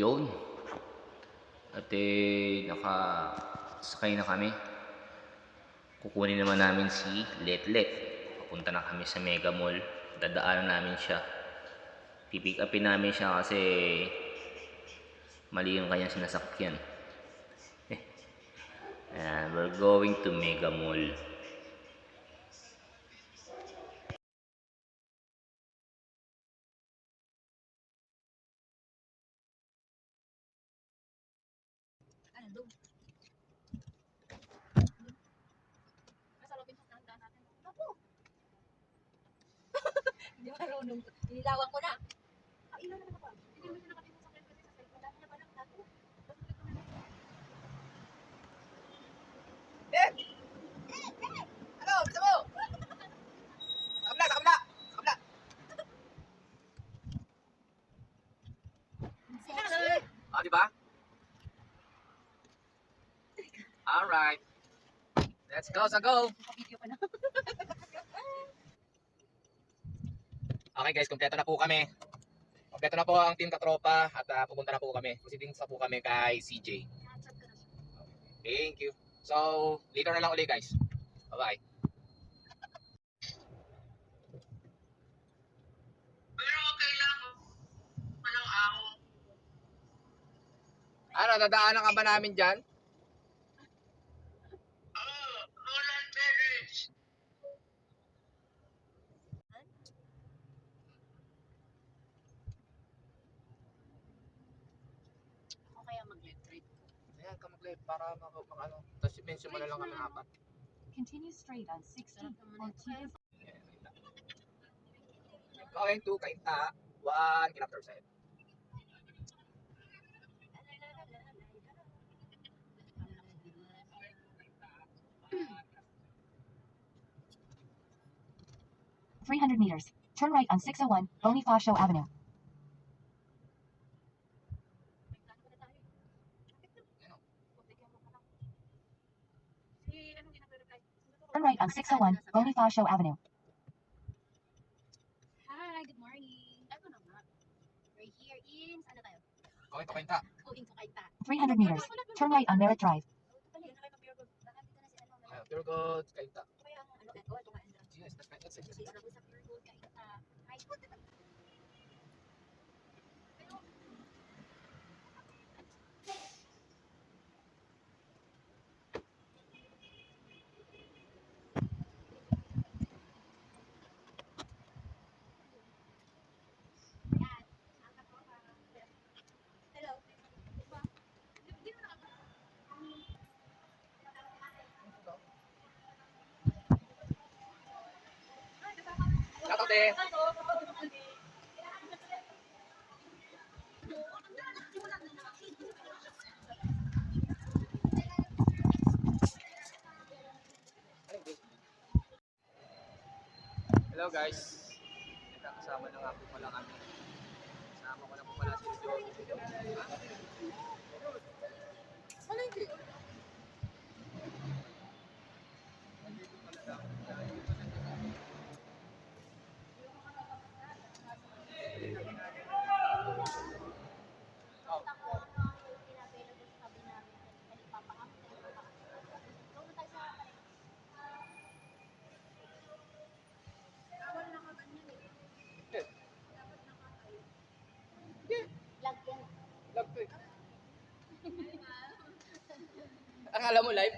Yun. At nakasakay na kami. Kukunin naman namin si Letlet. Papunta na kami sa Mega Mall. Dadaanan namin siya. Pipick upin namin siya kasi mali yung kanyang sinasakyan. And we're going to Mega Mall. Hindi marunong. Nililawan ko na. Ilan na naman ako? Hindi mo siya nakatingin sa akin kasi sa side. Wala na ba lang tato? Ano? Bisa mo? Sa kabila! Sa kabila! Sa kabila! Ah, di ba? Alright. Let's go sa go! Video pa na. Okay guys, kompleto na po kami. Kompleto na po ang team Katropa at pupunta na po kami. Proceeding sa po kami kay CJ. Thank you. So, later na lang ulit guys. Bye-bye. Pero kailangan walang ako. Ano, dadaanan ka ba namin dyan? Roland Perez. Ako kaya mag-left right. Ayan ka mag-live para ano. Tapos mention mo na lang kami apat. Continue straight on 60 Ortiz. Going to Kainta. 1 kilometer side. meters. Turn right on 601 Bonifacio Avenue. Turn right on 601 Bonifacio Avenue. Hi, good morning. Ito na nga. We're here in, saan na tayo? Going to Kainta. Going to Kaita. 300 meters. Turn right on Merritt Drive. Pure Gold, Kainta. Kaya ang ano, ito nga. Yes, that's right. That's it. Kasi alam ko sa Pure Gold Kaita. Hi. Hello. Shoutout eh. Hello guys. Kasama na nga po pala kami. Kasama ko na po pala si Joe. Vlog to eh. Ang alam mo live?